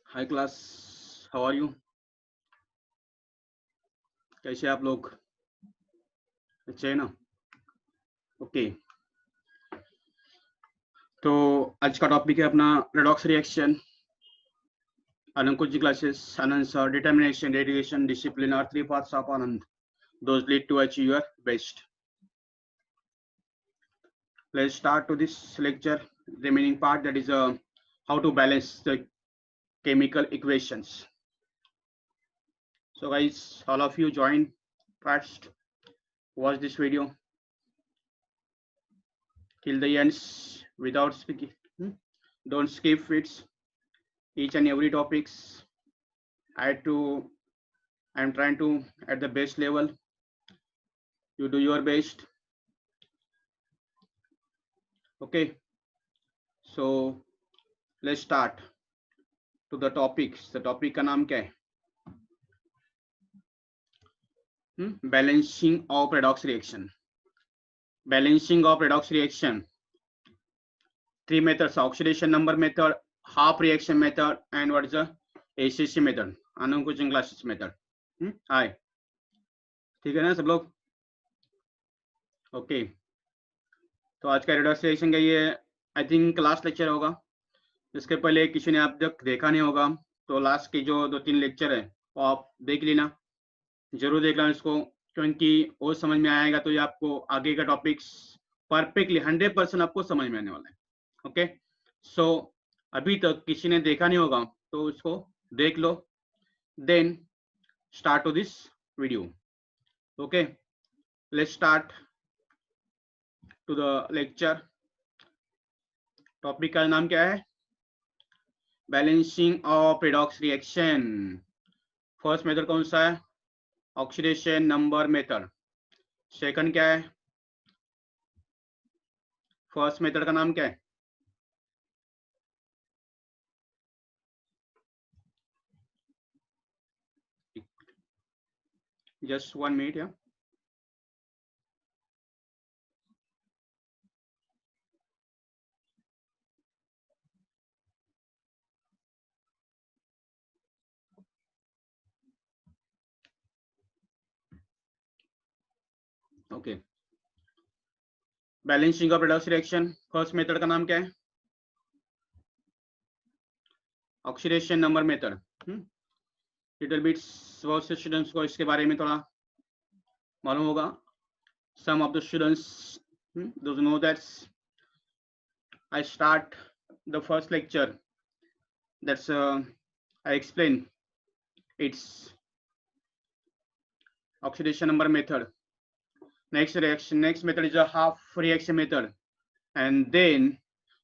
High class, how are you? कैसे आप लोग? अच्छे है ना? ओके, तो आज का टॉपिक है अपना redox reaction, Anand ji classes, Anand sir, determination, dedication, discipline are three parts of Anand. Those lead to achieve your best. Let's start to this lecture. Remaining part, that is how to balance the chemical equations. So guys, all of you join first. Watch this video till the ends without speaking. Don't skip it. Each and every topics. I'm trying to at the best level. You do your best. Okay. So let's start to the topics. The topic का नाम क्या है? Balancing of redox reaction. Balancing of redox reaction. Three methods: oxidation number method, half reaction method, and what is the ACC method? Anand coaching classes method. Hi, ठीक है ना सब लोग? Okay, तो आज का रेडॉक्स रिएक्शन का ये आई थिंक लास्ट लेक्चर होगा. इसके पहले किसी ने आप तक देखा नहीं होगा तो लास्ट के जो 2-3 लेक्चर है वो आप देख लेना, जरूर देख लेना इसको, क्योंकि वो समझ में आएगा तो ये आपको आगे का टॉपिक्स परफेक्टली 100% आपको समझ में आने वाला है. ओके, सो अभी तक किसी ने देखा नहीं होगा तो इसको देख लो, then start to this video. Okay, let's start to the lecture. Topic का नाम क्या है? Balancing of redox reaction. First method कौन सा है? Oxidation number method. सेकंड क्या है? फर्स्ट मेथड का नाम क्या है? जस्ट 1 मिनट या okay. Balancing of redox reaction first method का नाम क्या है? Oxidation number method. Little bits बहुत से स्टूडेंट्स को इसके बारे में थोड़ा मालूम होगा. Some of the students doesn't know that I start the first lecture, that's I explain its oxidation number method. Next method is a half reaction method, and then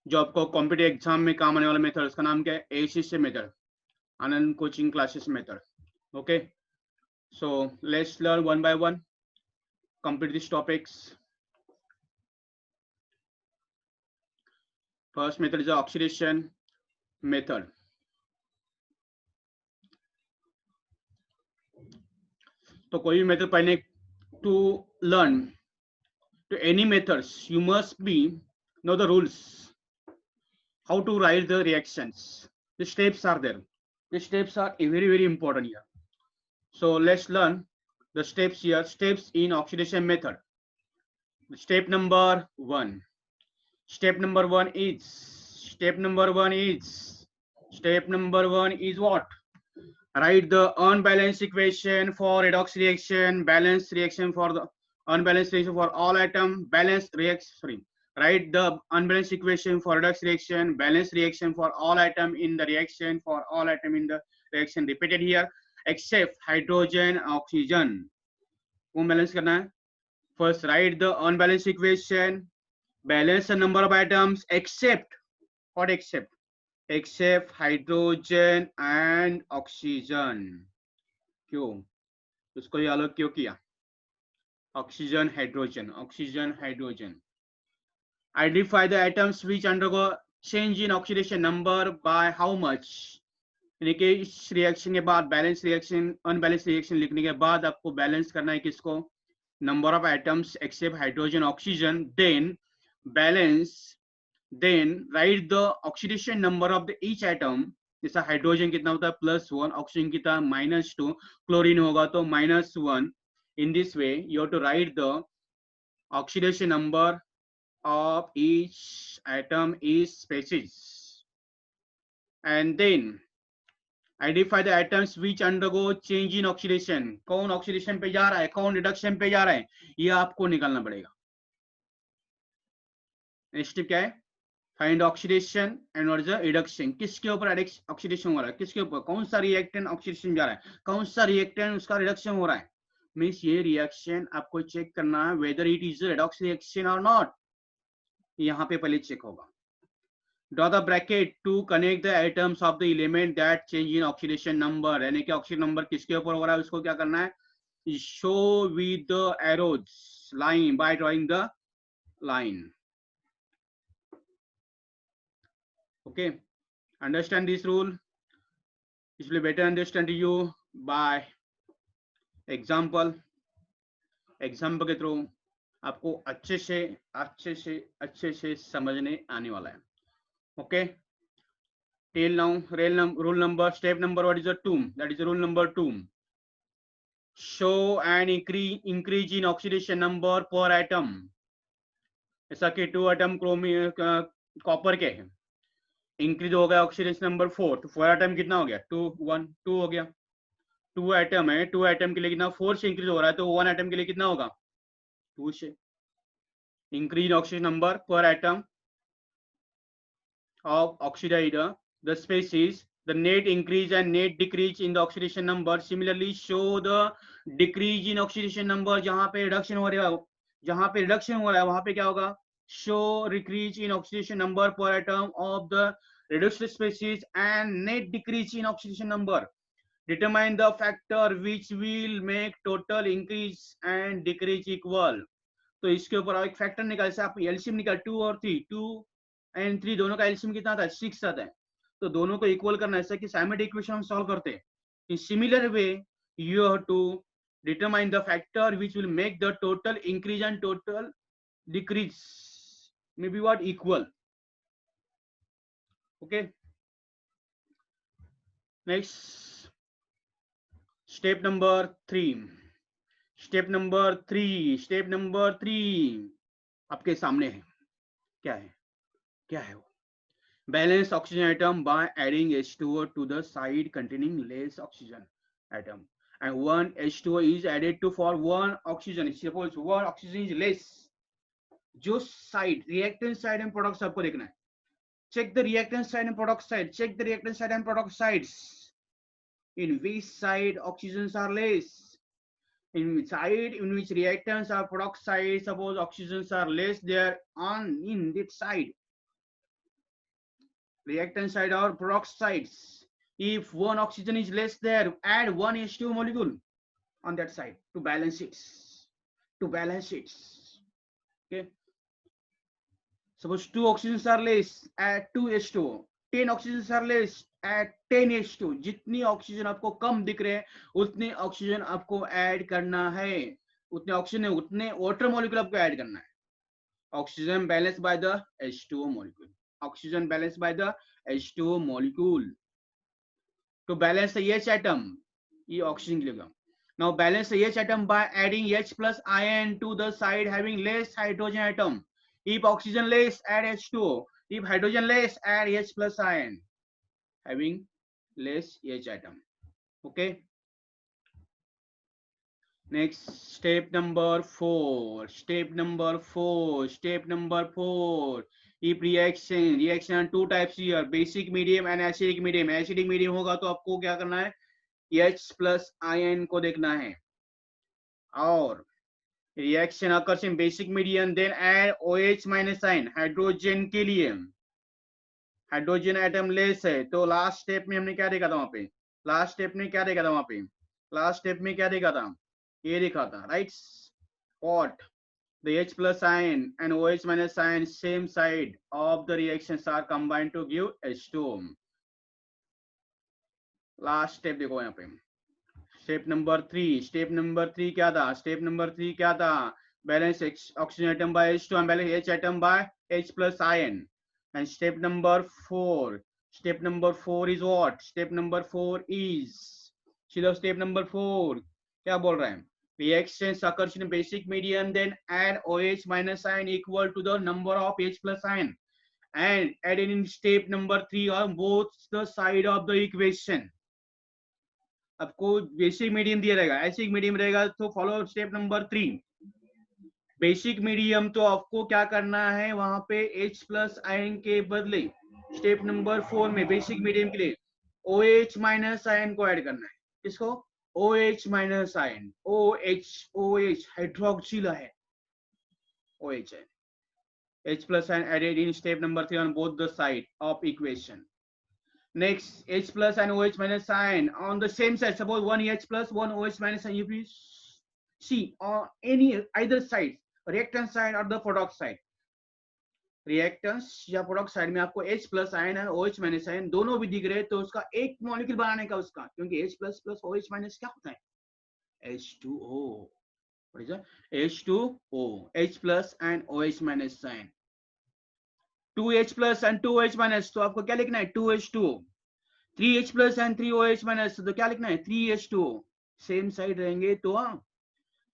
जो आपको कॉम्पिटिटिव एग्जाम में काम आने वाला मेथड उसका नाम क्या है? ACC method, Anand coaching classes method. Okay, so let's learn one by one, complete these topics. First method is the oxidation method. तो कोई भी मेथड पढ़ने to learn to any methods you must be know the rules, how to write the reactions. The steps are there. The steps are very important here. So let's learn the steps here. Steps in oxidation method. Step number 1. Step number 1 is what? Write the unbalanced equation for redox reaction, balanced reaction for the unbalanced reaction for all atom, write the unbalanced equation for redox reaction, balanced reaction for all atom in the reaction, for all atom in the reaction repeated here except hydrogen, oxygen. कौन balance करना है? First write the unbalanced equation, balance the number of atoms except what? Except hydrogen and oxygen. क्यों उसको ये अलग क्यों किया? Oxygen hydrogen. Identify the atoms which undergo change in oxidation number by how much. यानी कि इस रिएक्शन के बाद बैलेंस रिएक्शन अनबैलेंस रिएक्शन लिखने के बाद आपको बैलेंस करना है किसको? Number of atoms except hydrogen oxygen. Then balance, then write the oxidation number of the each atom, जैसा हाइड्रोजन कितना होता है +1, ऑक्सीजन कितना -2, क्लोरीन होगा तो -1. In this way you have to write the oxidation number of each atom is species, and then identify the atoms which undergo change in oxidation. कौन oxidation पे जा रहा है, कौन रिडक्शन पे जा रहा है, ये आपको निकालना पड़ेगा. नेक्स्ट क्या है, find oxidation and what is the reduction. किसके ऊपर ऑक्सीडेशन हो रहा है, किसके ऊपर, कौन सा रिएक्टेंट ऑक्सीडेशन जा रहा है, कौन सा रिएक्टेंट उसका रिडक्शन हो रहा है. मीन्स ये रिएक्शन आपको चेक करना है whether it is redox reaction और नॉट. यहाँ पे पहले चेक होगा. Draw the bracket to connect the atoms of the element that change in oxidation number. यानी कि ऑक्सीजन नंबर किसके ऊपर हो रहा है उसको क्या करना है, show with the arrows line by drawing the line. Okay, understand this rule. It will better understand you by example. Example के थ्रू आपको अच्छे से समझने आने वाला है. Okay, till now rule number step number what is the 2, that is rule number 2. Show an increase in oxidation number per atom. ऐसा कि 2 एटम कॉपर के हैं, इंक्रीज हो गया ऑक्सीडेशन नंबर 4, तो 4 एटम कितना हो गया 2 1 2 हो गया. 2 एटम है, 2 एटम के लिए कितना 4 से इंक्रीज हो रहा है, तो 1 एटम के लिए कितना होगा 2 से. इंक्रीज ऑक्सीजन नंबर पर atom of oxide the species, the net increase and net decrease in the oxidation number. Similarly show the decrease in oxidation number. जहां पे reduction हो रहा है, जहां पे reduction हो रहा है वहां पे क्या होगा, show decrease in oxidation number per atom of the reduced species and net decrease in oxidation number. Determine the factor which will make total increase and decrease equal. तो इसके ऊपर एक फैक्टर निकाल, जैसे आप एलसीएम निकाल 2 और 3, 2 एंड 3 दोनों का एलसीएम कितना आता है 6 आता है, तो दोनों को इक्वल करना है. ऐसा कि साइमेट्रिक इक्वेशन हम सॉल्व करते हैं. In similar way you have to determine the factor which will make the total increase and total decrease may be what equal. Okay, next step number 3. Step number 3 आपके सामने है. क्या है वो, balance oxygen atom by adding H2O to the side containing less oxygen atom, and one H2O is added to for one oxygen. Suppose one oxygen is less, जो side reactant side and product आपको देखना है. check the reactant side and product side, check the reactant side and product sides. In which side oxygens are less, in side in which reactants are product side, suppose oxygens are less there on in that side, reactant side or product sides. If one oxygen is less there, add one H2O molecule on that side to balance it. Okay, suppose 2 oxygens are less, add 2 H2O. 10 oxygens are less, add 10 H2O. जितनी oxygen आपको कम दिख रहे हैं उतने oxygen आपको add करना है, उतने ऑक्सीजन उतने वाटर मॉलिक्यूल आपको ऐड करना है. Oxygen balance by the H2O molecule. Oxygen balanced by the H2O molecule. To balance the H atom, ये oxygen के लिए होगा. Now balance the H atom by adding H plus ion to the side having less hydrogen atom. If oxygen less, add H2O. If hydrogen less, add H plus ion having less H atom. Okay. Next, step number 4. If reaction 2 types here, basic medium and acidic medium. Acidic medium होगा तो आपको क्या करना है, H plus ion को देखना है. और reaction occurs in basic medium, then add OH minus ion. Hydrogen के लिए हाइड्रोजन एटम लेस है, तो लास्ट स्टेप में हमने क्या देखा था वहां पे, लास्ट स्टेप में क्या देखा था, ये देखा था, right. What? The H plus ion and OH minus ion same side of the reactions are combined to give H2O. Last step देखो यहाँ पे, step number 3 क्या था, balance oxygen atom by H2 and balance H atom by H plus ion. And step number 4, Step number 4 is what? Step number 4 is, चलो step number 4 क्या बोल रहा है? Reactions occurs in basic medium, then add OH minus ion equal to the number of H plus ion and add in step number 3 on both the side of the equation. आपको basic medium दिया रहेगा, acidic medium रहेगा तो follow step number 3. Basic medium तो आपको क्या करना है, वहां पे H प्लस आयन के बदले स्टेप नंबर 4 में बेसिक मीडियम के लिए OH माइनस आयन को ऐड करना है. किसको? OH minus ion. OH hydroxyl है, OH है. H plus ion added in step number 3 on both the side of equation. Next, H plus and OH minus ion on the same side. Suppose one H plus, one OH minus ion. You please see on either side, reactant side or the product side. Reactance या product side में आपको H plus ion और OH minus ion दोनों भी दिख रहे हैं, तो उसका एक मॉलिक्यूल बनाने का उसका, क्योंकि H plus plus OH minus क्या होता है? H2O. What is that? H2O. H plus and OH minus sign. 2H plus and 2OH minus, तो आपको क्या लिखना है? 2H2O. 3H plus and 3OH minus, तो क्या लिखना है? 3H2O. सेम साइड रहेंगे तो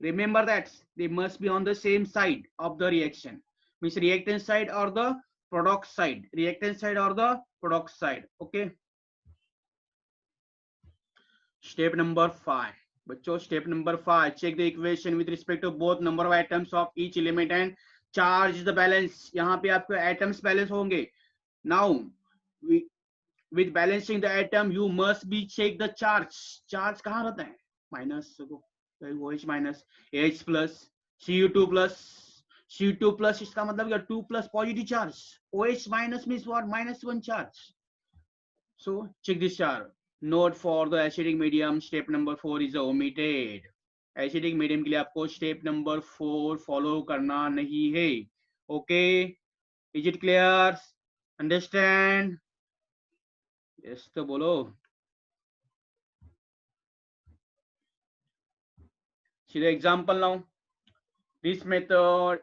remember that they must be on the same side of the reaction, means reactant side or the product side, reactant side or the product side. Okay, step number 5 बच्चों. Step number 5, check the equation with respect to both number of atoms of each element and charge the balance. यहाँ पे आपको atoms balance होंगे. Now with balancing the atom you must be check the charge. Charge कहाँ रहता है? Minus को OH minus, H plus, Cu2 plus, Cu2 plus इसका मतलब क्या? 2 plus positive charge. OH minus means what? -1 charge. So check this charge. Note for the acidic medium step number 4 is omitted. Acidic medium के लिए आपको step number 4 follow करना नहीं है. Okay, is it clear? Understand? Yes तो बोलो. See the example now. This method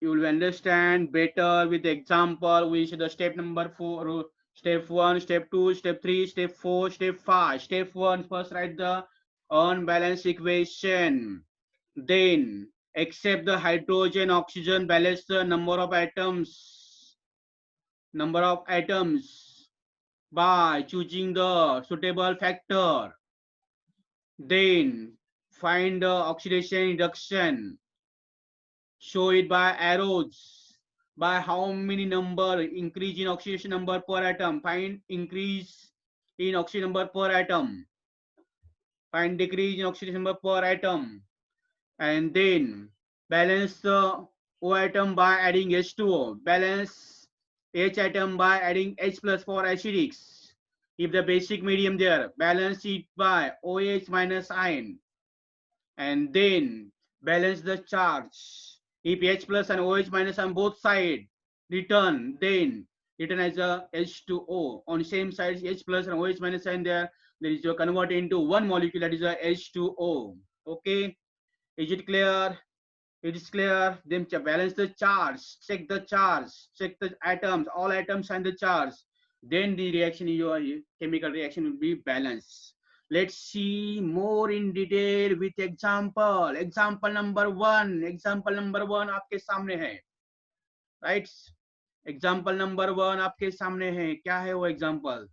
you will understand better with the example. We see the step number 4, step 1, step 2, step 3, step 4, step 5. Step 1, first write the unbalanced equation. Then accept the hydrogen oxygen balance the number of atoms by choosing the suitable factor. Then find the oxidation reduction. Show it by arrows. By how many number increase in oxidation number per atom. Find increase in oxidation number per atom. Find decrease in oxidation number per atom. And then balance the O atom by adding H2O. Balance H atom by adding H plus for acidics. If the basic medium there, balance it by OH minus ion. And then balance the charge. If H plus and OH minus on both sides return, then written as a H2O. On same sides H plus and OH minus sign there is a convert into one molecule, that is a H2O. Okay, is it clear? It is clear. Then balance the charge, check the atoms, all atoms and the charge. Then the reaction, your chemical reaction will be balanced. Let's see more in detail with example. Example number 1. Example number 1 आपके सामने है, right? Example number 1 आपके सामने है. क्या है वो example?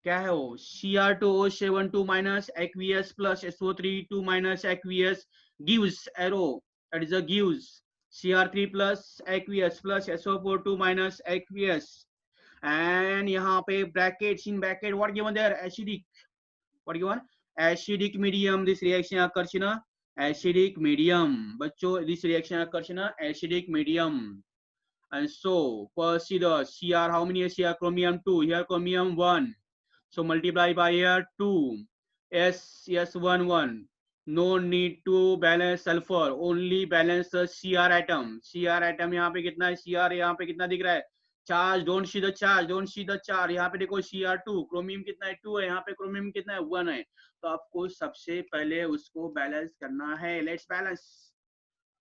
क्या है वो? Cr2O72 minus aqueous plus SO32 minus aqueous gives arrow, that is a gives Cr3 plus aqueous plus SO42 minus aqueous, and यहाँ पे brackets, in bracket what given there? Acidic. What given? Acidic medium. This reaction occurs in a acidic medium. बच्चों, this reaction occurs in a acidic medium. And so proceed Cr, how many Cr? Chromium 2. Here chromium 1. So multiply by here 2. S1. No need to balance sulfur. Only balance the Cr atom. Cr atom यहाँ पे कितना है? Cr यहाँ पे कितना दिख रहा है? Charge. Don't see the charge. यहाँ पे देखो Cr2. क्रोमियम कितना है? 2 है. यहाँ पे क्रोमियम कितना है? 1 है. तो आपको सबसे पहले उसको बैलेंस करना है. Let's balance.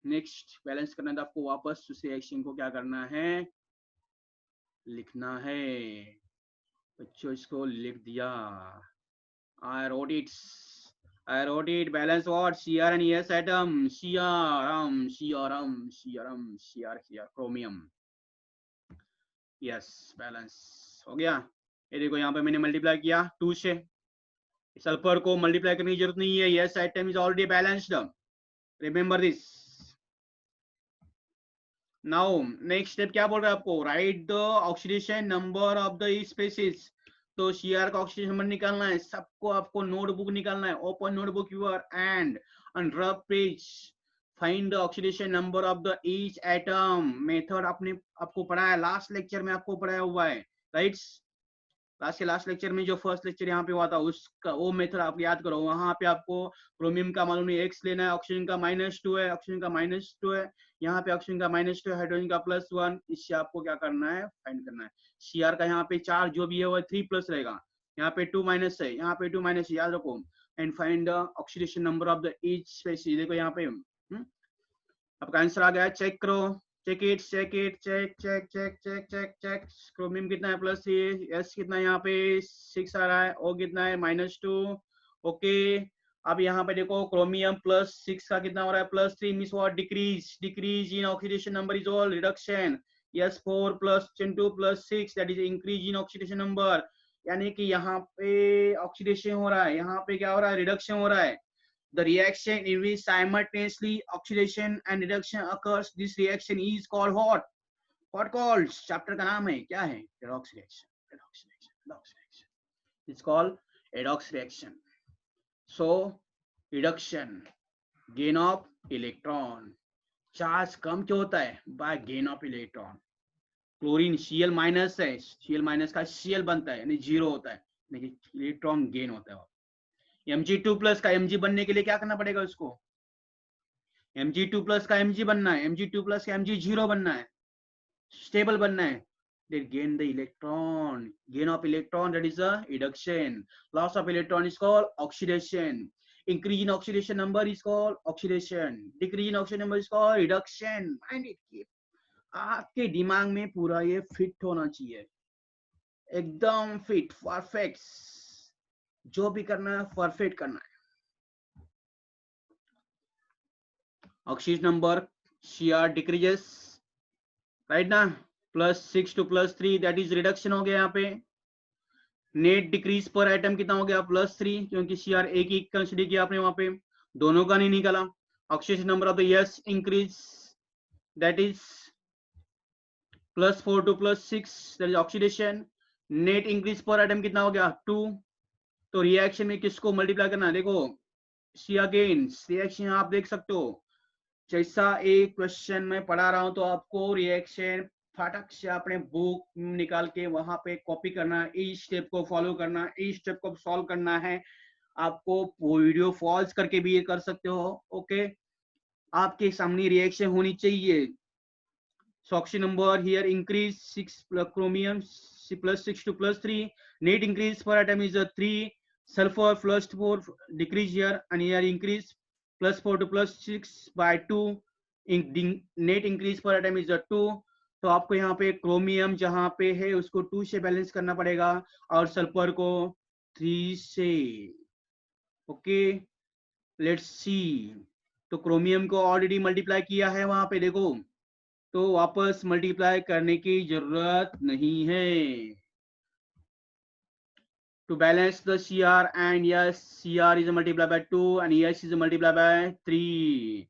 नेक्स्ट बैलेंस करना है तो आपको वापस उस रिएक्शन को क्या करना है? लिखना है. बच्चों इसको लिख दिया. I wrote it. I wrote it. Balance what? Cr and S atom. Cr. Chromium. Yes, balance. हो गया. ये देखो यहाँ पे मैंने मल्टीप्लाई किया 2 से. सल्फर को मल्टीप्लाई करने की जरूरत नहीं है. Yes atom is already balanced. Remember this. Now next step क्या बोल रहा है आपको? Write the oxidation number of the species. तो Cr का ऑक्सीडेशन नंबर निकालना है. सबको आपको नोटबुक निकालना है. Open notebook your and on rough page find the oxidation number of the each atom. Method आपने आपको पढ़ा है, लास्ट लेक्चर में आपको पढ़ाया हुआ है, राइट? लास्ट लेक्चर में जो फर्स्ट लेक्चर यहाँ पे हुआ था उसका वो मेथड आप याद करो. वहां पे आपको क्रोमियम का मालूम नहीं x लेना है, ऑक्सीजन का -2 है, ऑक्सीजन का -2 है, यहाँ पे ऑक्सीजन का -2 है, हाइड्रोजन का +1. इससे आपको क्या करना है? फाइंड करना है. Cr का यहाँ पे चार्ज जो भी है वो 3+ रहेगा. यहाँ पे 2- है, यहाँ पे 2- याद रखो. And find the oxidation number of the each species. देखो यहाँ पे आपका आंसर आ गया. चेक करो. Check it. चेक. क्रोमियम कितना है? +3. एस कितना है? यहाँ पे 6 आ रहा है. ओ कितना है? -2. ओके. अब यहाँ पे देखो क्रोमियम +6 का कितना हो रहा है? +3 means what? Decrease in oxidation number is all reduction. Yes 4 + 2 + 6 that is increase in oxidation number. यानी कि यहाँ पे ऑक्सीडेशन हो रहा है, यहाँ पे क्या हो रहा है? रिडक्शन हो रहा है. The reaction in which simultaneously oxidation and reduction occurs. This reaction is called what? What called? Chapter का नाम है क्या है? Redox reaction. It's called redox reaction. So reduction, gain of electron. Charge कम क्यों होता है? By gain of electron. Chlorine Cl- है, Cl- का Cl बनता है यानी 0 होता है, लेकिन इलेक्ट्रॉन गेन होता है. Mg2+ का Mg बनने के लिए क्या करना पड़ेगा उसको? Mg2+ का Mg बनना है, Mg2+ का Mg0 बनना है, स्टेबल बनना है. They gain the electron. Gain of electron, that is a reduction. Loss of electron is called oxidation. Increase in oxidation number is called oxidation. Decrease in oxidation number is called reduction. Mind it. Keep. आपके दिमाग में पूरा ये fit होना चाहिए, एकदम fit, perfect. जो भी करना है परफेक्ट करना है. Oxygen number Cr decreases, right ना? +6 to +3 दैट इज रिडक्शन हो गया. यहाँ पे नेट डिक्रीज पर एटम कितना हो गया? +3, क्योंकि Cr एक ही कंसीडर किया आपने, वहां पे दोनों का नहीं निकाला. Oxygen number of the yes increase, that is +4 to +6 that is oxidation. Net increase per atom कितना हो गया? 2. तो रिएक्शन में किसको मल्टीप्लाई करना है? देखो सी अगेन रिएक्शन आप देख सकते हो. जैसा एक क्वेश्चन में पढ़ा रहा हूं तो आपको रिएक्शन फटक से अपने बुक निकाल के वहां पे कॉपी करना है, इस स्टेप को फॉलो करना है, इस स्टेप को सॉल्व करना है. आपको वीडियो पॉज करके भी ये कर सकते हो. ओके. आपके सामने रिएक्शन होनी चाहिए. Oxygen number here increase 6 chromium +6 to +3. Net increase per atom is a 3. Sulfur +4 decrease here, and here increase +4 to +6 by 2. Net increase per atom is a 2. तो आपको यहाँ पे क्रोमियम जहां पे है उसको 2 से बैलेंस करना पड़ेगा और सल्फर को 3 से. ओके. Let's see. तो क्रोमियम को ऑलरेडी मल्टीप्लाई किया है वहां पे, देखो तो वापस मल्टीप्लाई करने की जरूरत नहीं है. To balance the Cr, and yes, Cr is multiplied by 2 and S is multiplied by 3.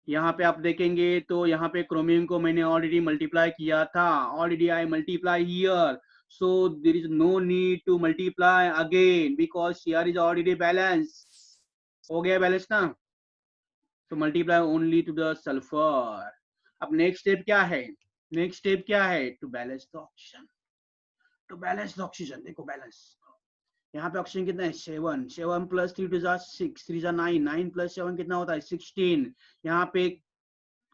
यहाँ पे आप देखेंगे तो यहाँ पे क्रोमियम को मैंने ऑलरेडी मल्टीप्लाई किया था. Already I multiply here, so there is no need to multiply again because Cr is already balanced. हो गया बैलेंस ना? तो multiply only to the sulphur. अब नेक्स्ट स्टेप क्या है? नेक्स्ट स्टेप क्या है? To balance the oxygen. To balance the oxygen. देखो बैलेंस. यहाँ पे ऑक्सीजन कितना है? 7. 7 + 3 = 6, 3 = 9, 9 + 7 कितना होता है? 16. यहाँ पे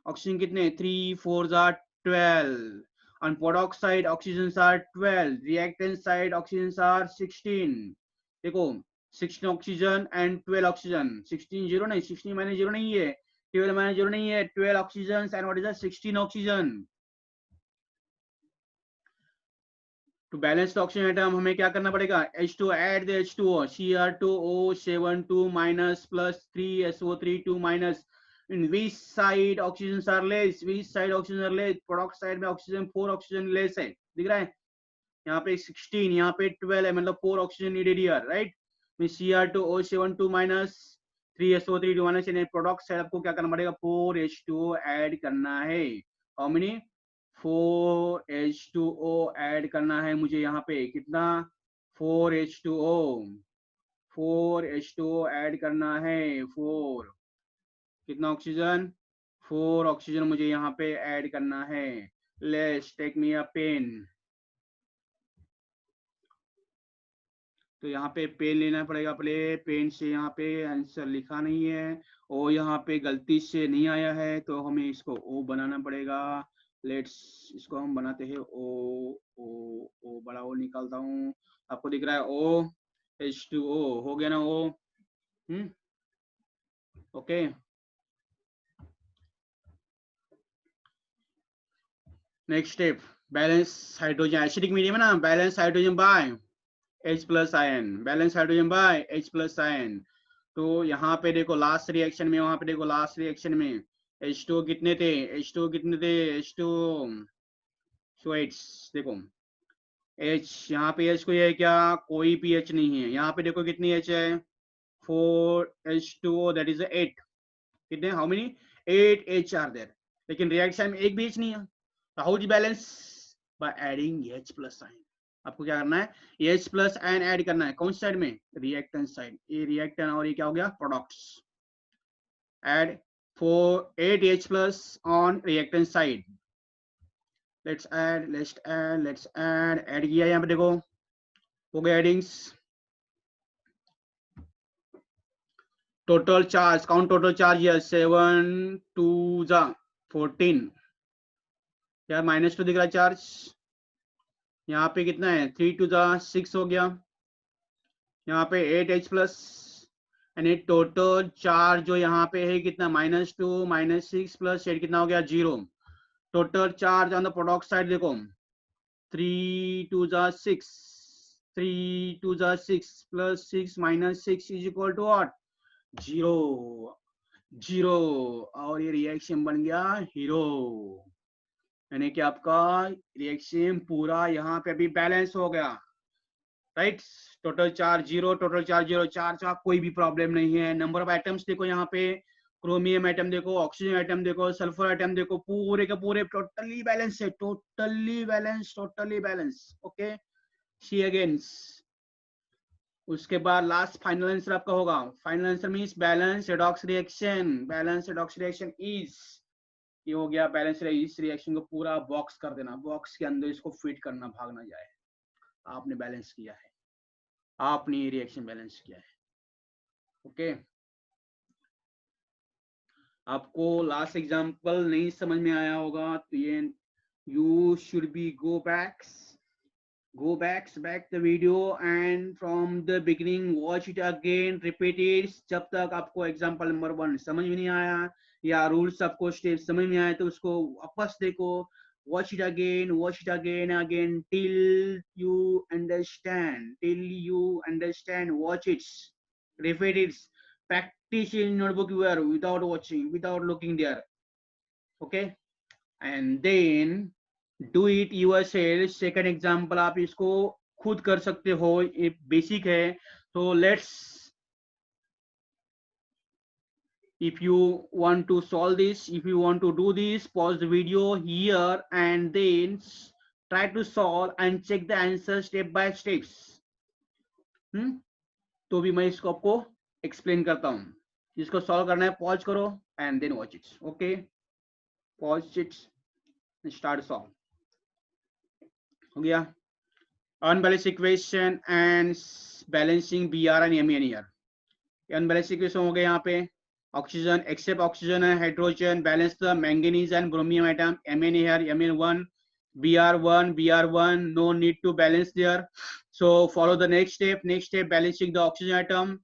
ऑक्सीजन कितने? 3 4 = 12. On product side oxygens are 12, reactant side oxygens are 16. देखो 16 ऑक्सीजन एंड 12 ऑक्सीजन. 16 0 नहीं, 16 - 0 नहीं है, 12 - 0 नहीं है, 12 oxygen and what is that? 16 oxygen. To balance the oxygen atom हमें क्या करना पड़ेगा, H2 add the H2O, Cr2O72 minus plus 3SO32 minus. In which side oxygens are less, which side oxygen are less, product side में oxygen 4 oxygen less है, दिख रहा है यहाँ पे 16, यहाँ पे 12 है, मतलब 4 oxygen needed here, right. Cr2O72 minus 3SO32 minus, product side आपको क्या करना पड़ेगा, 4H2O ऐड करना है। हाउ मेनी, 4H2O ऐड करना है मुझे यहाँ पे, कितना, 4H2O, 4H2O ऐड करना है, 4, कितना ऑक्सीजन, 4 ऑक्सीजन मुझे यहाँ पे ऐड करना है। Let's take me a pen, तो यहाँ पे पेन लेना पड़ेगा, पहले पेन से यहाँ पे आंसर लिखा नहीं है, और यहाँ पे गलती से नहीं आया है, तो हमें इसको ओ बनाना पड़ेगा। लेट्स इसको हम बनाते हैं ओ, ओ ओ बड़ा ओ निकालता हूँ, आपको दिख रहा है ओ, H2O हो गया ना oh, okay. Next step, balance hydrogen, acidic medium है ना, balance hydrogen by H plus ion, balance hydrogen by H plus ion. तो यहाँ पे देखो लास्ट रिएक्शन में, वहां पे देखो लास्ट रिएक्शन में H2 कितने थे, H2 कितने थे, H2 स्वेट्स, देखो H, यहाँ पे H कोई है क्या, कोई भी H नहीं है, यहाँ पे देखो कितनी H है, 4H2O, दैट इज 8, कितने, how many, 8 H are there, लेकिन रिएक्शन में एक भी H नहीं है, तो how do balance, by adding H plus ion. आपको क्या करना है, H प्लस आयन ऐड करना है, कौन सी साइड में, रिएक्टेंट साइड, ये रिएक्टेंट और ये क्या हो गया, products, add 8H plus on reactant side, let's add add किया, यहाँ पे देखो हो गया addings, total charge, count total charge, 7 2 14, यार -2 दिख रहा है चार्ज, यहाँ पे कितना है, 3 2 6 हो गया, यहाँ पे 8H प्लस, यानी टोटल चार्ज जो यहाँ पे है कितना, -2 -6 प्लस 8, कितना हो गया, 0। Total charge on the product side देखो, 3 2 6, 3 2 6 plus 6 minus 6 is equal to what, 0, 0, और ये रिएक्शन बन गया हीरो, यानी कि आपका रिएक्शन पूरा यहाँ पे अभी बैलेंस हो गया, right. Total charge 0, total charge 0, charge का कोई भी प्रॉब्लम नहीं है। नंबर ऑफ एटम्स देखो यहाँ पे, क्रोमियम एटम देखो, ऑक्सीजन एटम देखो, सल्फर एटम देखो, पूरे के पूरे टोटली बैलेंस है, totally balance, totally balance, okay. See again, उसके बाद लास्ट फाइनल आंसर आपका होगा, final answer means balance redox reaction, balance redox reaction is, ये हो गया बैलेंस, इस रिएक्शन को पूरा बॉक्स कर देना, बॉक्स के अंदर इसको फिट करना, भागना जाए, आपने बैलेंस किया है, आपने रिएक्शन बैलेंस किया है, ओके। आपको लास्ट एग्जांपल नहीं समझ में आया होगा, तो ये you should be go back the video and from the beginning watch it again, repeat it, जब तक आपको एग्जांपल नंबर 1 समझ में नहीं आया या रूल्स आपको स्टेप समझ में आया, तो उसको वापस देखो, watch it again again till you understand, watch it, repeat it, practice in notebook without watching, without looking there, okay, and then do it yourself. Second example आप इसको खुद कर सकते हो, ये बेसिक है, तो let's, if you want to solve this, if you want to do this, pause the video here and then try to solve and check the answer step by steps, तो भी मैं इसको आपको एक्सप्लेन करता हूं, जिसको सॉल्व करना है पॉज करो and then watch it, okay, pause it, start solve, हो गया। Unbalance equation and balancing Br and Mn here, unbalance equation हो गए यहाँ पे, oxygen except oxygen and hydrogen, balance the manganese and bromium atom, Mn here, Mn1, Br1, no need to balance there, so follow the next step, balancing the oxygen atom,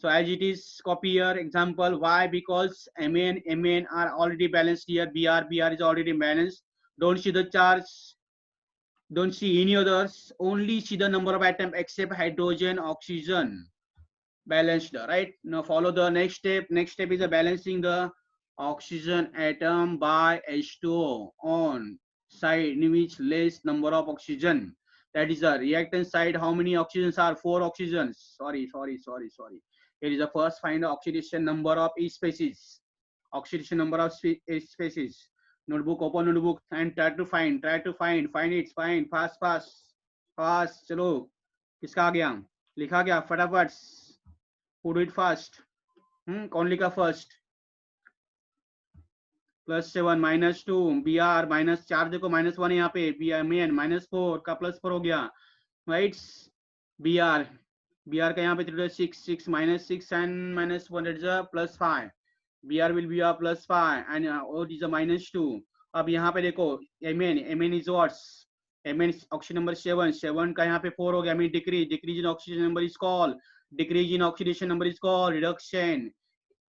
so as it is copy here example, why, because Mn are already balanced here, Br is already balanced, don't see the charge, Don't see any others. Only see the number of atoms except hydrogen, oxygen. Balanced, right? Now follow the next step. Next step is balancing the oxygen atom by H2O on side in which less number of oxygen. That is the reactant side. How many oxygens are? 4 oxygens. Sorry. Here is the first find the oxidation number of each species. Oxidation number of each species. Notebook, open notebook and try to find it, find fast. चलो किसका आ गया? लिखा गया फटाफट. Who do it fast? कौन लिखा first? +7 -2 BR -4 देखो -1 यहाँ पे BR में -4 का +4 हो गया, राइट? BR का यहाँ पे 6 -6 and -1 is a +5. BR will be a +5 and O is a -2. अब यहाँ पे देखो Mn is what? Mn is oxygen number 7 का यहाँ पे 4 हो गया. I mean decrease in oxygen number is called reduction.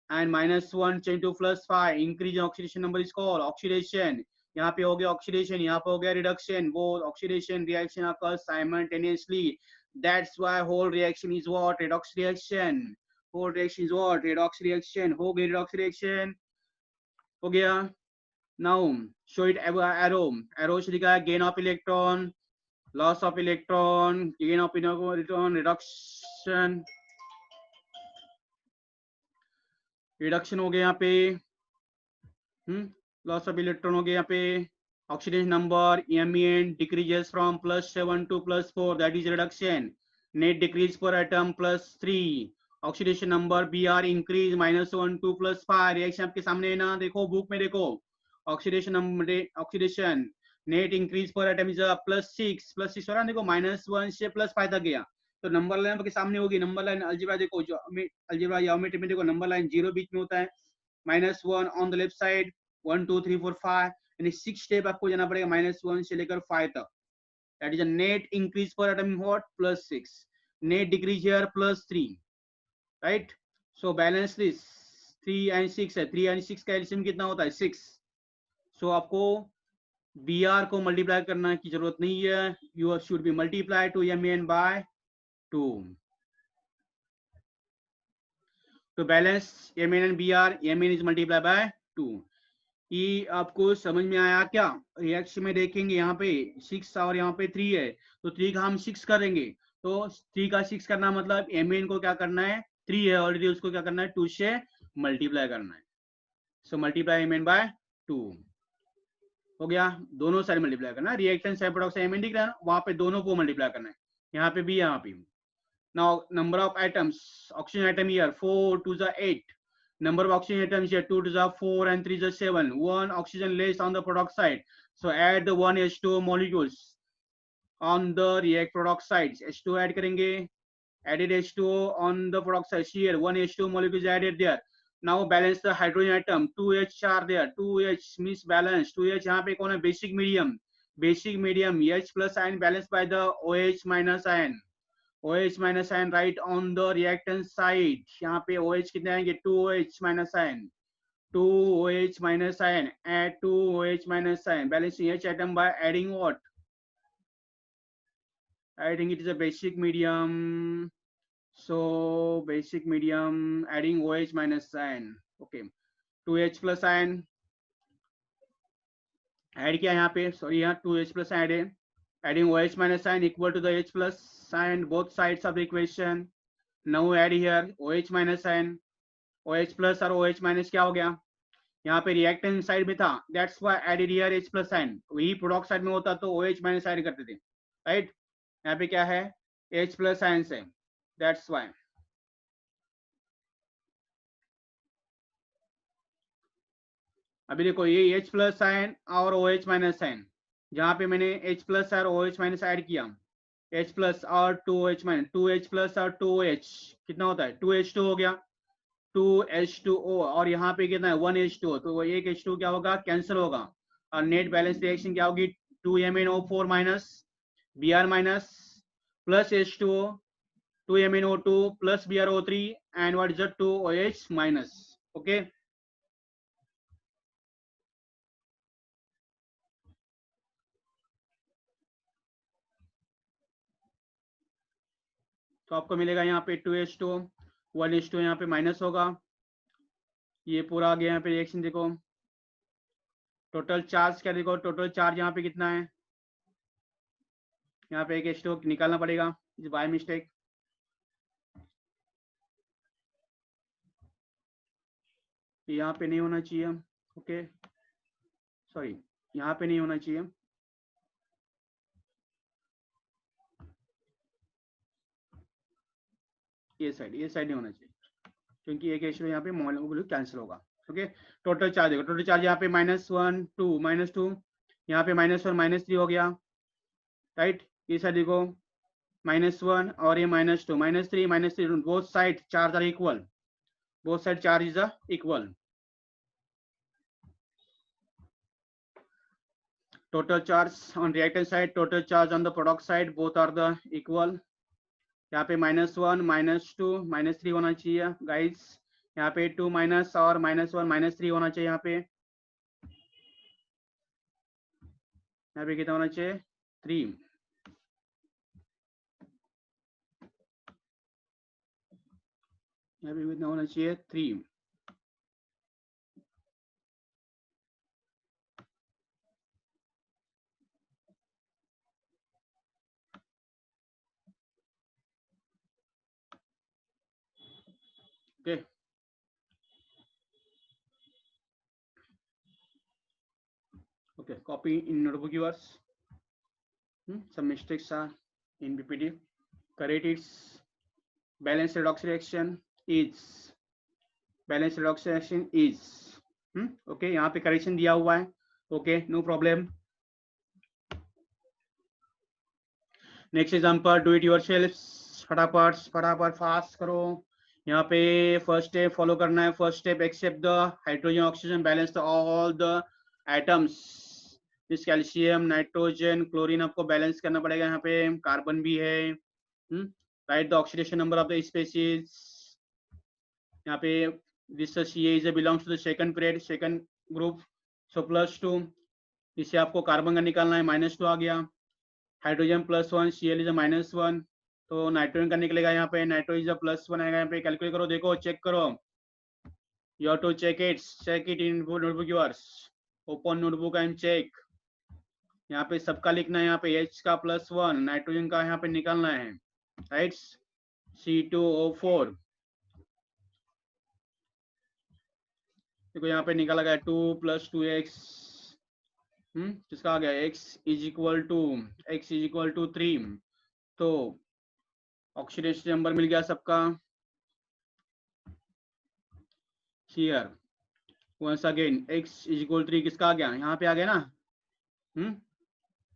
And -1 change to +5 increase in oxidation number is called oxidation. यहाँ पे हो गया oxidation, यहाँ पे हो गया reduction. Both oxidation reaction occurs simultaneously. That's why whole reaction is what? Redox reaction. Whole reaction is what? Redox reaction. हो गई redox reaction. हो गया. Now show it arrow. Arrow से लिखा है gain of electron, loss of electron, gain of electron, reduction. Reduction हो गया यहाँ पे. लॉस ऑफ इलेक्ट्रॉन हो गया यहाँ पे. Oxidation number Mn decreases from +7 to +4, that is reduction. Net decrease per atom +3. Oxidation number Br increase -1 to +5. Reaction आपके सामने है ना, देखो बुक में देखो. Oxidation number oxidation net increase per atom is +6 हो रहा है. देखो -1 से +5 तक गया. तो नंबर लाइन आपके सामने होगी. नंबर लाइन अलजेब्रा देखो, जो अलजेब्रा ज्योमेट्री में देखो नंबर लाइन 0 बीच में होता है. -1 ऑन द लेफ्ट साइड, 1 2 3 4 5 यानी 6 स्टेप आपको जाना पड़ेगा -1 से लेकर 5 तक. That is a net increase per atom what? +6. Net decrease here +3, right? So balance this 3 and 6 है. 3 and 6 का एलसीएम कितना होता है? 6. सो आपको Br को मल्टीप्लाई करने की जरूरत नहीं है. You should B multiply two Mn by 2 to balance Mn and Br. Mn is multiplied by 2. ये आपको समझ में आया क्या? रिएक्शन में देखेंगे यहाँ पे 6 और यहाँ पे 3 है, तो 3 का हम 6 करेंगे. तो 3 का 6 करना मतलब Mn को क्या करना है? 3 है ऑलरेडी, उसको क्या करना है? 2 से मल्टीप्लाई करना है. सो मल्टीप्लाई Mn by 2 हो गया. दोनों साइड मल्टीप्लाई करना. रिएक्टेंट साइड प्रोडक्ट Mn दिख रहा है, वहां पे दोनों को मल्टीप्लाई करना है. यहाँ पे भी, यहाँ पे. Now number of atoms, oxygen atom here 4 2 the 8. Number of oxygen atoms here 2 to the 4 and 3 the 7. One oxygen less on the product side. So add the 1 H2O molecules on the react product side. H2O add करेंगे. Added H2O on the product side. Here 1 H2O molecule is added there. Now balance the hydrogen atom. 2H are there. 2H means balance. 2H यहाँ पे कौन है? Basic medium. Basic medium H plus ion balanced by the OH minus ion. OH minus ion right on the reactant side. यहाँ पे OH कितने आएंगे? 2OH minus ion. 2OH minus ion. Add 2OH minus ion. Balancing H atom by adding what? I think it is a basic medium. So basic medium adding OH minus ion. Okay. 2H plus ion. Add किया यहाँ पे? Sorry, यहाँ 2H plus add है. Adding OH minus ion equal to the H plus ion both sides of the equation. Now add here OH minus ion. OH plus और OH minus क्या हो गया? यहाँ पे रिएक्टेंट साइड में था, that's why added here H plus ion. वही product side में होता तो OH minus ऐड करते थे, राइट? यहाँ पे क्या है? H plus ion से, दैट्स व्हाई. अभी देखो ये H plus ion और OH minus ion, जहाँ पे मैंने H plus और OH minus ऐड किया, H plus और 2OH minus, 2H plus और 2OH कितना होता है? 2H2 हो गया. 2H2O और यहाँ पे कितना है? 1H2O. तो एक H2 क्या होगा? कैंसिल होगा. और नेट बैलेंस रिएक्शन क्या होगी? 2MnO4 minus Br minus plus H2O, 2MnO2 plus BrO3 and what is the 2OH minus. Okay, तो आपको मिलेगा यहाँ पे 2H2 1H2 यहाँ पे माइनस होगा, ये पूरा आ गया यहाँ पे रिएक्शन। देखो टोटल चार्ज क्या, देखो टोटल चार्ज यहाँ पे कितना है, यहाँ पे एक H2 निकालना पड़ेगा बाय मिस्टेक। यहाँ पे नहीं होना चाहिए, ओके सॉरी यहाँ पे नहीं होना चाहिए, ये साइड नहीं होना चाहिए, क्योंकि एक H2 यहाँ पे मोल कैंसिल होगा। ओके टोटल चार्ज देखो, टोटल चार्ज यहाँ पे -1 2 यहाँ पे -1 -3 हो गया, राइट। ये साइड देखो -1 और ये -2 -3 both side charge are equal, both side charge is equal. Total charge on reactant side, total charge on the product side, both are the equal. यहाँ पे -1 -2 -3 होना चाहिए गाइस, यहाँ पे 2 माइनस और -1 -3 होना चाहिए, यहाँ पे कितना होना चाहिए 3, यहाँ पे कितना होना चाहिए 3। Okay okay, copy in notebook yours. Some mistakes are in PPT. Correct its balance redox reaction is balance reduction reaction is okay, यहाँ पे करेक्शन दिया हुआ है, okay no problem. Next example, do it yourself, फटाफट fast करो। यहाँ पे first step follow करना है, first step except the hydrogen oxygen balance all the atoms, जिस कैल्शियम नाइट्रोजन क्लोरीन आपको बैलेंस करना पड़ेगा, यहाँ पे कार्बन भी है। Write the oxidation number of the species, यहाँ पे this CA is belongs to the second period, second group, so +2, इससे आपको कार्बन का निकालना है, -2 आ गया, हाइड्रोजन +1, Cl is -1, तो नाइट्रोजन का निकलेगा, यहाँ पे नाइट्रो इज +1 आएगा, यहाँ पे कैलकुलेट करो, देखो चेक करो, you have to check it in notebook yours, open notebook and check। यहाँ पे सबका लिखना है, यहाँ पे H का +1, नाइट्रोजन का यहाँ पे निकालना है, राइट C2O4, देखो यहाँ पे निकाला गया 2 + 2x, किसका आ गया x इज इक्वल टू 3, तो ऑक्सीडेशन नंबर मिल गया सबका here once again x is equal 3, किसका आ गया, यहाँ पे आ गया ना।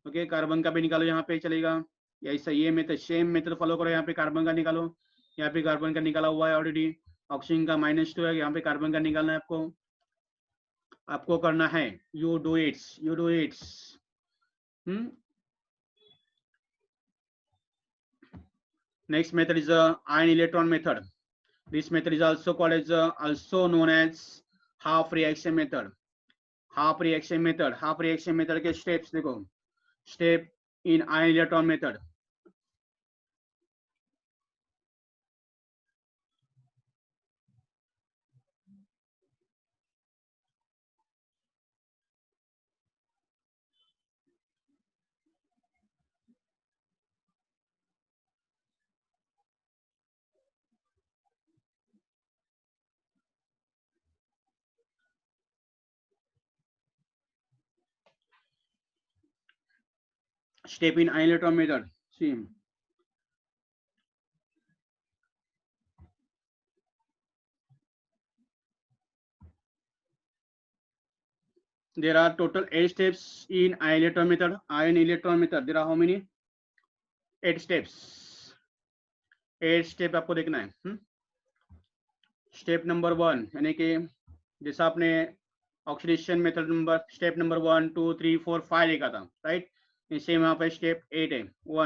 ओके कार्बन का भी निकालो, यहाँ पे चलेगा, ऐसा ये मेथड सेम मेथड फॉलो करो, यहाँ पे कार्बन का निकालो, यहाँ पे कार्बन का निकाला हुआ है ऑलरेडी, ऑक्सीजन का -2 है, यहाँ पे कार्बन का निकालना है आपको करना है, you do it's. Next method is ion electron method. This method is also called as also known as half reaction method. Half reaction method के steps देखो, step in ion electron method. Step in ion electron method. See. There are total 8 steps in ion electron method. There are how many? 8 steps. 8 step आपको देखना है। Step number 1 यानी कि जैसा आपने oxidation method number step number 1 2 3 4 5 लिखा था, right, इसे यहाँ पे स्टेप 8 है।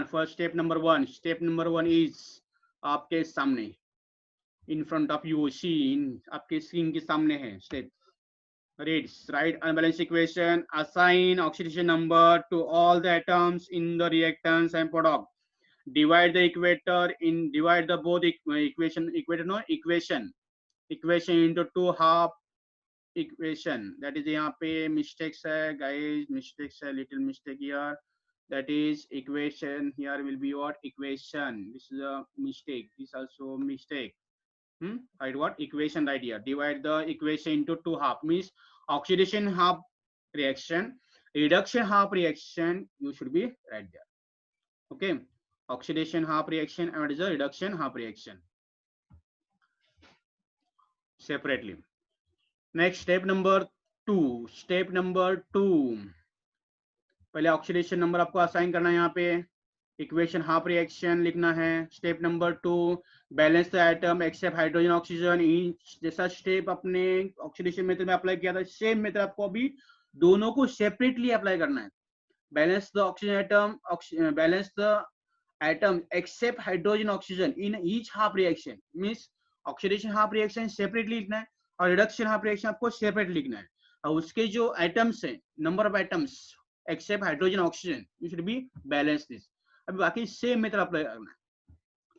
फर्स्ट स्टेप नंबर 1 इज आपके सामने, इन फ्रंट ऑफ यू, सी आपके स्क्रीन के सामने है step. reads write unbalanced equation, assign oxidation number to all the atoms in the reactants and product, divide the equator in divide the both equation into two half equation. That is यहाँ पे mistakes है guys, mistakes है, little mistake here. That is equation here will be what equation. This is a mistake. This also mistake. Right, what equation right here? Divide the equation into two half means oxidation half reaction, reduction half reaction. You should be right there. Okay, oxidation half reaction and what is the reduction half reaction separately. Next step number 2. Step number 2. पहले oxidation number आपको assign करना है, यहाँ पे equation half reaction लिखना है. Step number 2 balance the atom except hydrogen oxygen. जैसा step अपने ऑक्सीडेशन मेथड में अप्लाई किया था सेम मेथड आपको अभी दोनों को सेपरेटली अप्लाई करना है. Balance the oxygen atom, balance the atom except hydrogen oxygen in each half reaction means oxidation half reaction separately लिखना है और रिडक्शन हाफ रिएक्शन आपको सेपरेट लिखना है. और उसके जो एटम्स है, number of atoms except hydrogen oxygen, you should be balance this. अभी बाकी सेम मेथड अप्लाई करना है.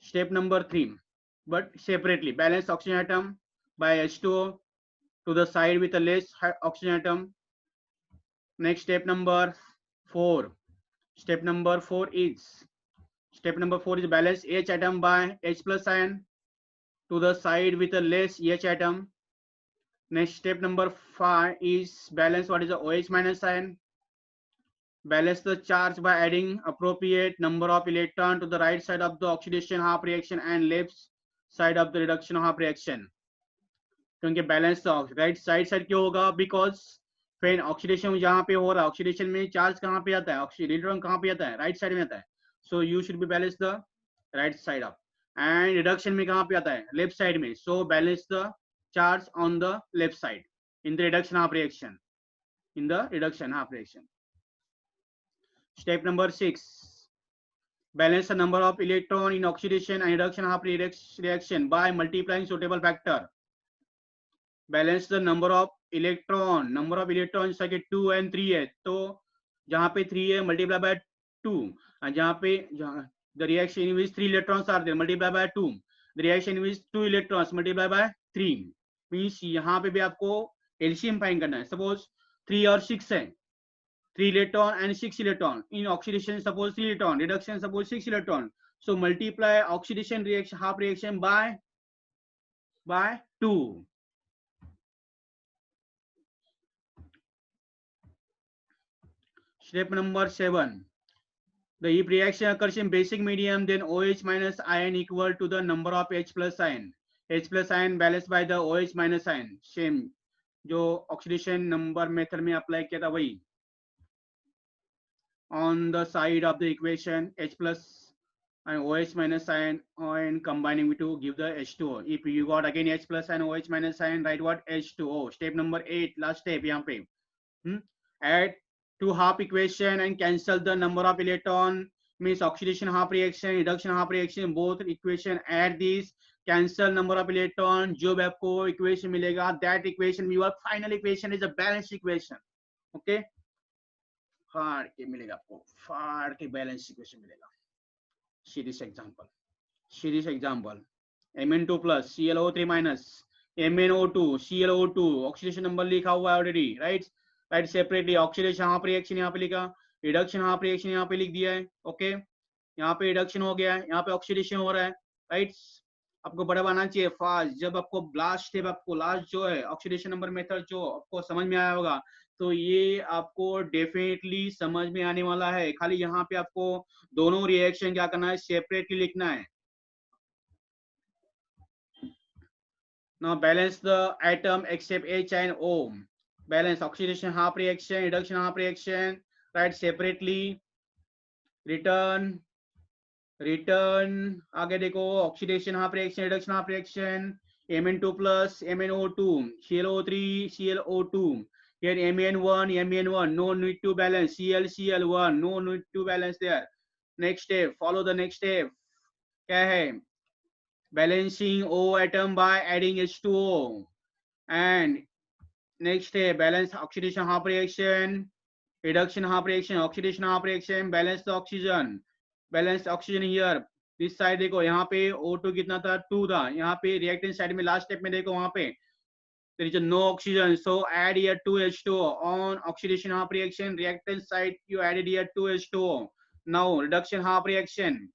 Step number 3 but separately balance oxygen atom by H2O to the side with a less oxygen atom. Next step number 4. Step number 4 is balance H atom by H plus ion to the side with a less H atom. Next step number 5 is balance what is the OH minus ion. Balance the charge by adding appropriate number of electron to the right side of the oxidation half reaction and left side of the reduction half reaction. क्योंकि balance right side क्यों होगा? Because फिर oxidation जहाँ पे हो रहा है, oxidation में चार्ज कहाँ पे आता है, इलेक्ट्रॉन कहाँ पे आता है? राइट साइड में आता है. So you should be balance the right side of. And reduction में कहाँ पे आता है? लेफ्ट साइड में. So balance the charge on the left side in the reduction half reaction. Step number 6. Balance the number of electron in oxidation and reduction half reaction by multiplying suitable factor. Balance the number of electron जैसा कि 2 and 3 है, तो जहाँ पे 3 है multiply by 2, and जहाँ पे the reaction in which 3 electrons are there multiply by 2, the reaction in which 2 electrons multiply by 3 means यहाँ पे भी आपको LCM फाइंड करना है. सपोज 3 और 6 है, 3 electron and 6 electron. In oxidation suppose 3 electron, reduction suppose 6 electron. So multiply oxidation reaction half reaction by 2. Step number 7. The if reaction occurs in basic medium, then OH minus ion equal to the number of H plus ion. H plus ion balanced by the OH minus ion. Same जो oxidation number method में apply किया था वही. On the side of the equation H plus and OH minus ion and combining with to give the H2O. If you got again H plus and OH minus ion, write what? H2O. Step number 8, last step यहाँ पे. Add two half equation and cancel the number of electron means oxidation half reaction, reduction half reaction, both equation. Add these, cancel number of electron, जो भी आपको equation मिलेगा, that equation your final equation is a balanced equation. Okay. फाड़ के मिलेगा आपको, फाड़ के बैलेंस इक्वेशन मिलेगा. Series example Mn2 plus ClO3 minus MnO2 ClO2. Oxidation number लिखा हुआ है already. Right separately oxidation half reaction यहाँ पे लिखा, रिडक्शन हाफ रिएक्शन यहाँ पे लिख दिया है. ओके, यहाँ पे रिडक्शन हो गया है, यहाँ पे ऑक्सीडेशन हो रहा है. राइट, आपको बड़ा बनाना चाहिए फास्ट. जब आपको लास्ट स्टेप, आपको लास्ट जो है ऑक्सीडेशन नंबर मेथड जो आपको समझ में आया होगा, तो ये आपको डेफिनेटली समझ में आने वाला है. खाली यहाँ पे आपको दोनों रिएक्शन क्या करना है? सेपरेटली लिखना है. Now balance the atom except H and O. Balance oxidation half reaction, reduction half reaction. Write separately. Return. आगे देखो oxidation half reaction, reduction half reaction. Mn2 plus MnO2, ClO3 ClO2. Here Mn1, no need to balance. Cl1, no need to balance there. Next step, follow the next step. क्या है? Balancing O atom by adding H2O. And next step, balance oxidation half reaction, reduction half reaction, oxidation half reaction, balance the oxygen. Balance oxygen here this side देखो, यहाँ पे O2 कितना था 2 था, यहाँ पे रिएक्टेंट साइड में लास्ट स्टेप में देखो वहां पे there is no oxygen, so add here 2H2O on oxidation half reaction, reactant side you added here 2H2O. Now reduction half reaction,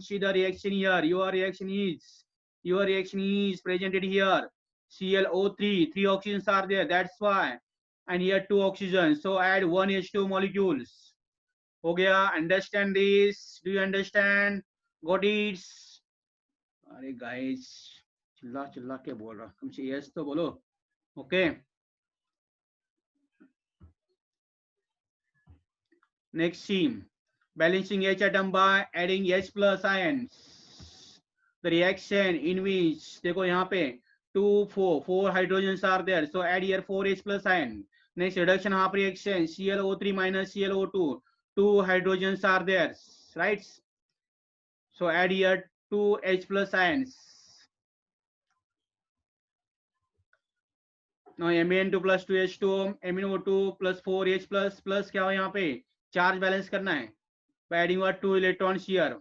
see the reaction here, your reaction is presented here, ClO3, 3 oxygens are there, that's why, and here 2 oxygen, so add 1 H2 molecules. हो गया? Understand this? Do you understand? Got it? अरे guys, चिल्ला चिल्ला के बोल रहा, तुमसे yes तो बोलो. Okay, next theme, balancing H atom by adding H plus ions. The reaction in which देखो यहाँ पे 4 hydrogens are there, so add here 4H plus ion. Next reduction half reaction, ClO3 minus ClO2, 2 hydrogens are there, right? So add here 2H plus ions. Now MnO2 plus 2H2O, MnO2 plus 4H plus क्या हो यहाँ पे charge balance करना है by adding what 2 electrons here,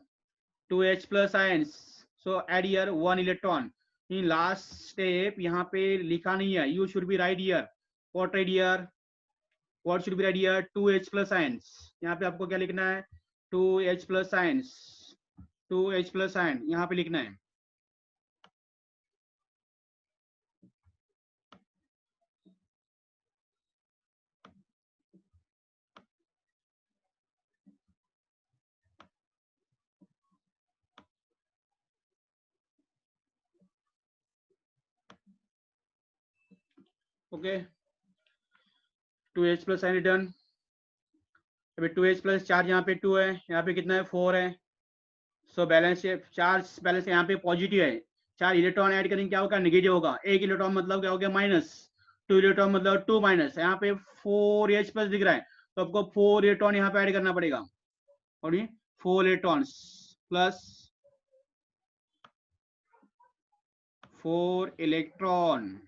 2H plus ions, so add here 1 electron. In last step यहाँ पे लिखा नहीं है, you should be right here. What right here? What should be right here? 2H plus ions. यहाँ पे आपको क्या लिखना है? 2H plus ions, 2H plus ion यहाँ पे लिखना है. Okay, 2H plus ion return. अभी 2H प्लस चार्ज यहाँ पे 2 है, यहाँ पे कितना है 4 है, सो बैलेंस चार्ज बैलेंस यहाँ पे पॉजिटिव है, 4 इलेक्ट्रॉन ऐड करेंगे क्या होगा नेगेटिव होगा, 1 इलेक्ट्रॉन मतलब क्या हो गया माइनस, 2 इलेक्ट्रॉन मतलब 2 माइनस, यहाँ पे 4H प्लस दिख रहा है तो आपको 4 इलेक्ट्रॉन यहाँ पे ऐड करना पड़ेगा, और 4 इलेक्ट्रॉन प्लस 4 इलेक्ट्रॉन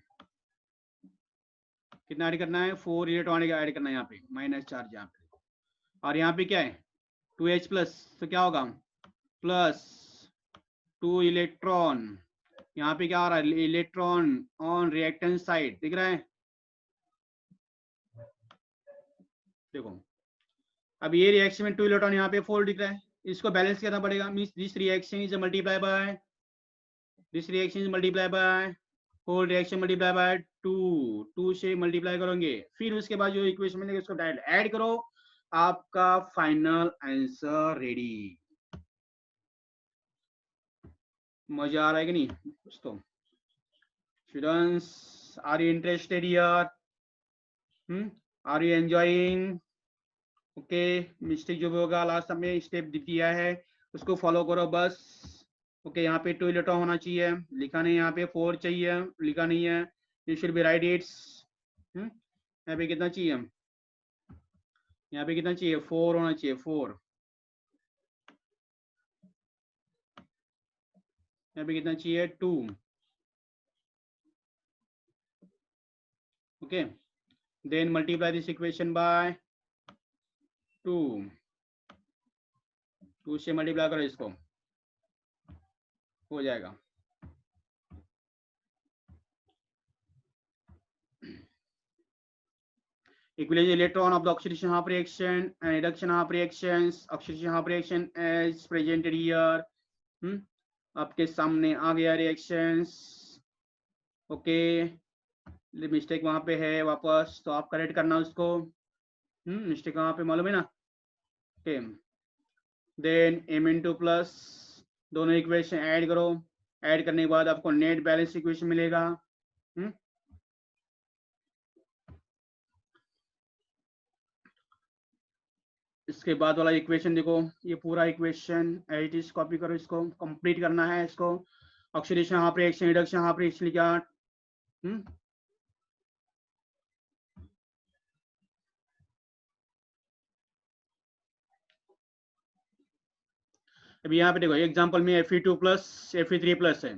कितना ऐड करना है, 4 इलेक्ट्रॉन ऐड करना है यहाँ पे, माइनस चार्ज यहाँ पे, और यहाँ पे क्या है 2H प्लस, तो क्या होगा प्लस 2 इलेक्ट्रॉन, यहाँ पे क्या आ रहा है इलेक्ट्रॉन ऑन रिएक्टेंट साइड दिख रहा है, देखो अब ये रिएक्शन में 2 इलेक्ट्रॉन यहाँ पे 4 दिख रहा है, इसको बैलेंस करना पड़ेगा, means this reaction is multiply by this reaction is multiply by whole reaction multiply by 2 से मल्टीप्लाई करोगे, फिर उसके बाद जो इक्वेशन मिलेगा उसको डायरेक्ट ऐड करो, आपका फाइनल आंसर रेडी. मजा आ रहा है कि नहीं दोस्तों? Students are you interested here? Are you enjoying? Okay, mistake जो भी होगा लास्ट में स्टेप दिया है उसको फॉलो करो बस. ओके, यहाँ पे 2 इलेक्ट्रॉन होना चाहिए, लिखा नहीं, यहाँ पे 4 चाहिए, लिखा नहीं है, you should B right it's. यहाँ पे कितना चाहिए, यहाँ पे कितना चाहिए 4 होना चाहिए, 4. यहाँ पे कितना चाहिए 2. Okay, then multiply this equation by 2 से मल्टीप्लाई करो इसको, हो जाएगा. Equilibrium electron of the oxidation half reaction and reduction half reactions, oxidation half reaction as presented here. आपके सामने आ गया रिएक्शंस. ओके, मिस्टेक वहां पे है वापस, तो आप करेक्ट करना उसको. मिस्टेक वहां पे मालूम है ना. ओके, देन Mn2 प्लस दोनों इक्वेशन ऐड करो, ऐड करने के बाद आपको नेट बैलेंस इक्वेशन मिलेगा. इसके बाद वाला इक्वेशन देखो, ये पूरा इक्वेशन एट इज कॉपी करो, इसको कंप्लीट करना है इसको. Oxidation half reaction, reduction half reaction क्या, अभी यहाँ पे देखो एग्जांपल में Fe2 प्लस Fe3 प्लस है,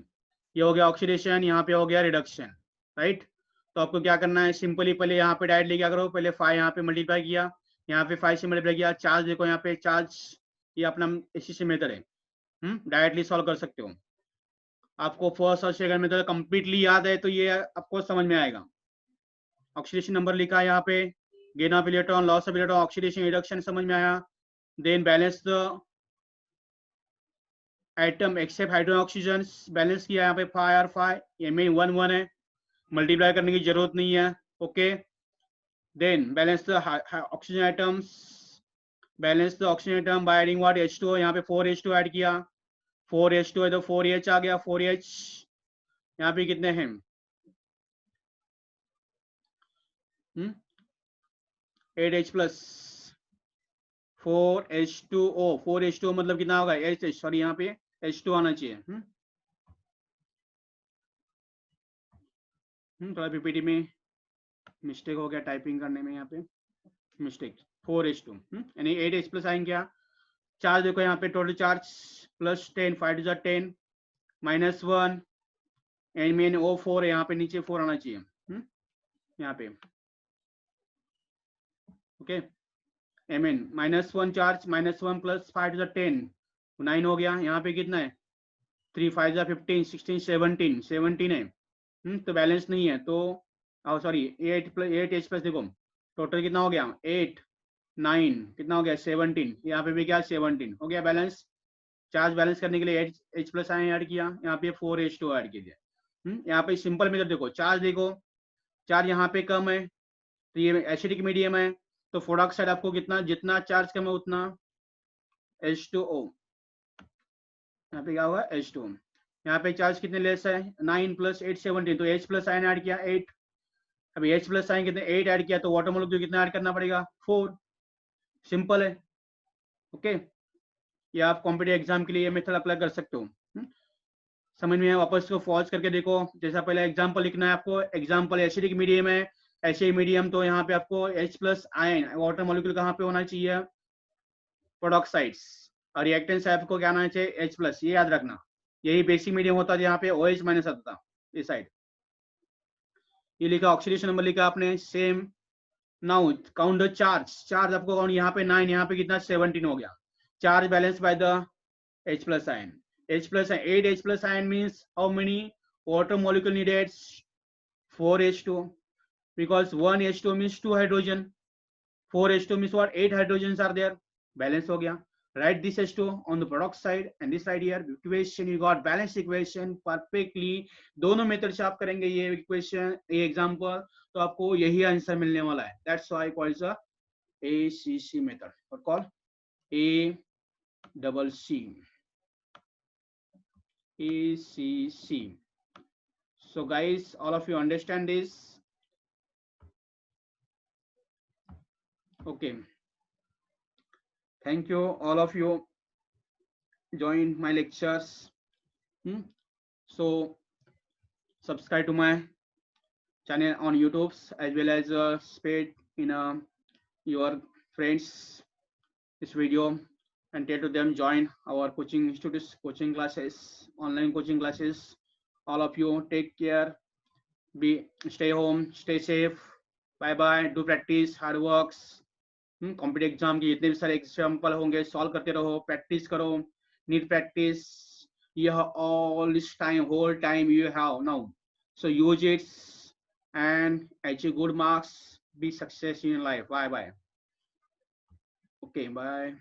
ये हो गया ऑक्सीडेशन, यहाँ पे हो गया रिडक्शन, राइट. तो आपको क्या करना है, सिंपली पहले यहाँ पे डायरेक्टली क्या करो, पहले 5 यहाँ पे मल्टीप्लाई किया, यहाँ पे 5 से मल्टीप्लाई किया, चार्ज देखो यहाँ पे चार्ज, ये अपना इसी से मेथड है, डायरेक्टली सॉल्व कर सकते हो। आपको फर्स्ट और सेकंड मेथड कंप्लीटली याद है तो ये आपको समझ में आएगा। ऑक्सीडेशन नंबर लिखा है यहाँ पे, gain of electron, loss of electron, oxidation reduction समझ में आया। Then balance the atom except hydrogen oxygen, balance किया यहाँ पे 5 और 5, ये मेन 1 1 है, मल्टीप्लाई करने की जरूरत नहीं है। Okay, then balance the oxygen atoms, balance the oxygen atom by adding what H2O, यहाँ पे 4H2 ऐड किया, 4H2 है तो 4H आ गया, 4H यहाँ पे कितने हैं 8H प्लस 4H2O, 4H2O मतलब कितना होगा H, सॉरी यहाँ पे H2 आना चाहिए। थोड़ा पीपीटी में मिस्टेक हो गया टाइपिंग करने में, यहाँ पे मिस्टेक, 4H2 यानी 8H प्लस आएंगे क्या, चार्ज देखो यहाँ पे total charge plus 10, 5 to 10 minus 1 and मेन O4 है, यहाँ पे नीचे 4 आना चाहिए यहाँ पे। Okay, Mn -1 charge, -1 plus 5 to 10 9 हो गया, यहाँ पे कितना है 3 5 15 16 17 17 है, तो बैलेंस नहीं है तो सॉरी 8H प्लस देखो टोटल कितना हो गया 8 9 कितना हो गया 17, यहाँ पे भी क्या 17 हो गया बैलेंस। चार्ज बैलेंस करने के लिए H प्लस आयन ऐड किया, यहाँ पे 4H2 ऐड किया। यहाँ पे सिंपल मेथड देखो, चार्ज देखो, चार्ज यहाँ पे कम है तो ये एसिडिक मीडियम है, तो प्रोडक्ट आपको कितना, जितना चार्ज कम है उतना H2O, यहाँ पे क्या होगा H2O। यहाँ पे चार्ज कितने लेस है 9 प्लस 8 17, तो H प्लस आयन ऐड किया 8, अभी H प्लस आयन कितने 8 ऐड किया तो वाटर मॉलिक्यूल कितना ऐड करना पड़ेगा 4, सिंपल है। ओके, ये आप कॉम्पिटिटिव एग्जाम के लिए ये मेथड अप्लाई कर सकते हो। समझ में वापस को पॉज करके देखो, जैसा पहले एग्जांपल लिखना है आपको, एग्जांपल एसिडिक मीडियम है, एसिडिक मीडियम तो यहाँ पे आपको H plus ion water molecule कहाँ पे होना चाहिए प्रोडक्ट साइड्स, और रिएक्टेंट साइड को क्या आना चाहिए H प्लस, ये याद रखना, यही बेसिक मीडियम होता है जहाँ पे OH माइनस आता था इस साइड। ये लिखा ऑक्सीडेशन नंबर लिखा आपने same. Now count the charge, charge आपको काउंट, यहाँ पे 9, यहाँ पे कितना 17 हो गया, charge balance by the H plus ion. H plus 8H plus ion means how many water molecule needed? 4H2, because 1H2 means 2 hydrogen, 4H2 means what 8 hydrogens are there, balance हो गया। Write this H2 on the product side and this side here, equation you got balance equation perfectly। दोनों method से आप करेंगे ये equation, ये example, तो आपको यही आंसर मिलने वाला है। That's why called the ACC method, or called ACC। ACC. So guys, all of you understand this? Okay. Thank you, all of you joined my lectures. So subscribe to my channel on YouTube as well as spread in your friends this video and tell to them join our coaching institutes, coaching classes, online coaching classes. All of you take care, stay home, stay safe, bye bye, do practice, hard works। Competitive exam के जितने भी सारे example होंगे solve करते रहो, practice करो, need practice, you have all this time, whole time you have now, so use it and achieve good marks, be success in life. Bye bye. Okay, bye.